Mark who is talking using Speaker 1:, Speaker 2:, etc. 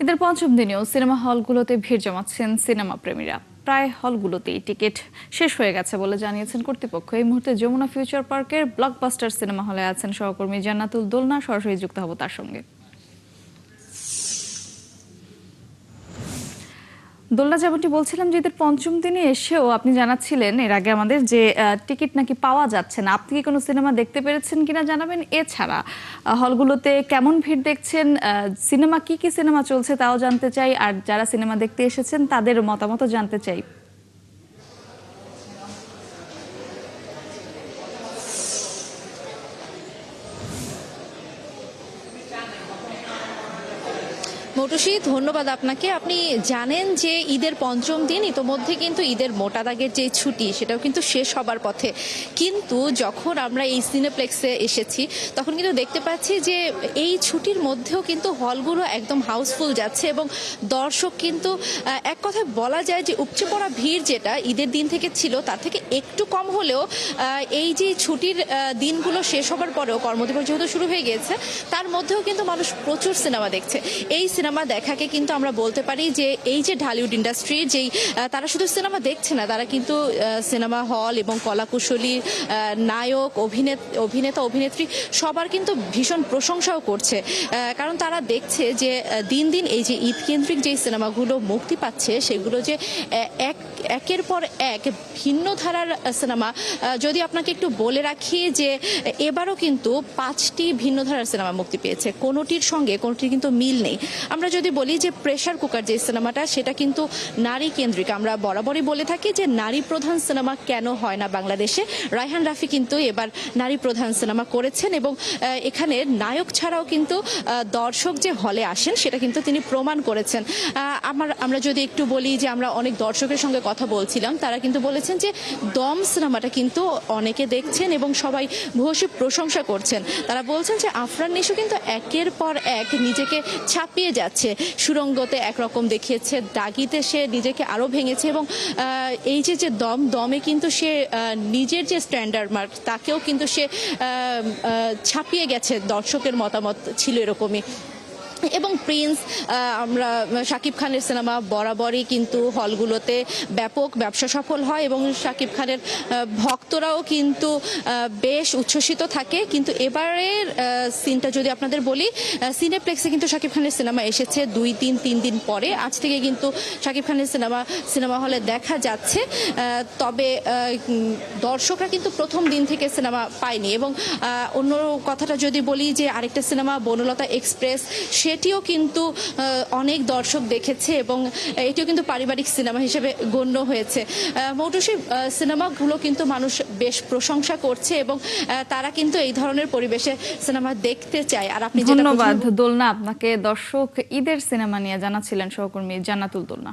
Speaker 1: ঈদের পঞ্চম দিনেও সিনেমা হলগুলোতে ভিড় জমাচ্ছেন সিনেমা প্রেমীরা। প্রায় হলগুলোতেই টিকিট শেষ হয়ে গেছে বলে জানিয়েছেন কর্তৃপক্ষ। এই মুহূর্তে যমুনা ফিউচার পার্কের ব্লকবাস্টার সিনেমা হলে আছেন সহকর্মী জান্নাতুল দোলনা। সরাসরি যুক্ত হব তার সঙ্গে। দোলনা, যেমনটি বলছিলাম যে ঈদের পঞ্চম দিনে এসেও আপনি জানাচ্ছিলেন এর আগে আমাদের যে টিকিট নাকি পাওয়া যাচ্ছে না। আপনি কি কোনো সিনেমা দেখতে পেরেছেন কিনা জানাবেন। এছাড়া হলগুলোতে কেমন ভিড় দেখছেন, সিনেমা কি সিনেমা চলছে তাও জানতে চাই, আর যারা সিনেমা দেখতে এসেছেন তাদের মতামত জানতে চাই।
Speaker 2: মৌটুসী, ধন্যবাদ আপনাকে। আপনি জানেন যে ঈদের পঞ্চম দিন, ইতোমধ্যে কিন্তু ঈদের মোটা দাগের যে ছুটি সেটাও কিন্তু শেষ হবার পথে। কিন্তু যখন আমরা এই সিনেপ্লেক্সে এসেছি তখন কিন্তু দেখতে পাচ্ছি যে এই ছুটির মধ্যেও কিন্তু হলগুলো একদম হাউসফুল যাচ্ছে এবং দর্শক কিন্তু এক কথায় বলা যায় যে উপচে পড়া ভিড় যেটা ঈদের দিন থেকে ছিল তার থেকে একটু কম হলেও এই যে ছুটির দিনগুলো শেষ হবার পরেও কর্মদিবস যেহেতু শুরু হয়ে গিয়েছে তার মধ্যেও কিন্তু মানুষ প্রচুর সিনেমা দেখছে। এই সিনেমা দেখাকে কিন্তু আমরা বলতে পারি যে এই যে ঢালিউড ইন্ডাস্ট্রি যেই তারা শুধু সিনেমা দেখছে না, তারা কিন্তু সিনেমা হল এবং কলাকুশলী নায়ক অভিনেতা অভিনেত্রী সবার কিন্তু ভীষণ প্রশংসাও করছে। কারণ তারা দেখছে যে দিন দিন এই যে ঈদ কেন্দ্রিক যেই সিনেমাগুলো মুক্তি পাচ্ছে সেগুলো যে একের পর এক ভিন্ন ধারার সিনেমা। যদি আপনাকে একটু বলে রাখি যে এবারও কিন্তু 5টি ভিন্ন ধারার সিনেমা মুক্তি পেয়েছে, কোনোটির সঙ্গে কোনোটির কিন্তু মিল নেই। আমরা যদি বলি যে প্রেসার কুকার যে সিনেমাটা সেটা কিন্তু নারী কেন্দ্রিক। আমরা বরাবরই বলে থাকি যে নারী প্রধান সিনেমা কেন হয় না বাংলাদেশে। রায়হান রাফি কিন্তু এবার নারী প্রধান সিনেমা করেছেন এবং এখানে নায়ক ছাড়াও কিন্তু দর্শক যে হলে আসেন সেটা কিন্তু তিনি প্রমাণ করেছেন। আমরা যদি একটু বলি যে আমরা অনেক দর্শকের সঙ্গে কথা বলছিলাম, তারা কিন্তু বলেছেন যে দম সিনেমাটা কিন্তু অনেকে দেখছেন এবং সবাই ভূয়সী প্রশংসা করছেন। তারা বলছেন যে আফরান নিশো কিন্তু একের পর এক নিজেকে ছাপিয়ে যাচ্ছে। সুরঙ্গতে একরকম দেখিয়েছে, দাগিতে সে নিজেকে আরো ভেঙেছে এবং এই যে দমে কিন্তু সে নিজের যে স্ট্যান্ডার্ড মার্ক তাকেও কিন্তু সে ছাপিয়ে গেছে। দর্শকের মতামত ছিল এরকমই। এবং প্রিন্স, আমরা শাকিব খানের সিনেমা বরাবরই কিন্তু হলগুলোতে ব্যাপক ব্যবসা সফল হয় এবং শাকিব খানের ভক্তরাও কিন্তু বেশ উচ্ছ্বসিত থাকে। কিন্তু এবারের সিনটা যদি আপনাদের বলি, সিনেপ্লেক্সে কিন্তু শাকিব খানের সিনেমা এসেছে 3 দিন পরে। আজ থেকে কিন্তু শাকিব খানের সিনেমা হলে দেখা যাচ্ছে। তবে দর্শকরা কিন্তু প্রথম দিন থেকে সিনেমা পায়নি। এবং অন্য কথাটা যদি বলি যে আরেকটা সিনেমা বনলতা এক্সপ্রেস, সেটিও কিন্তু অনেক দর্শক দেখেছে এবং এটিও কিন্তু পারিবারিক সিনেমা হিসেবে গণ্য হয়েছে। মৌটুসী, সিনেমাগুলো কিন্তু মানুষ বেশ প্রশংসা করছে এবং তারা কিন্তু এই ধরনের পরিবেশে সিনেমা দেখতে চায়। আর আপনি
Speaker 1: ধন্যবাদ দোলনা, আপনাকে। দর্শক ঈদের সিনেমা নিয়ে জানাচ্ছিলেন সহকর্মী জান্নাতুল দোলনা।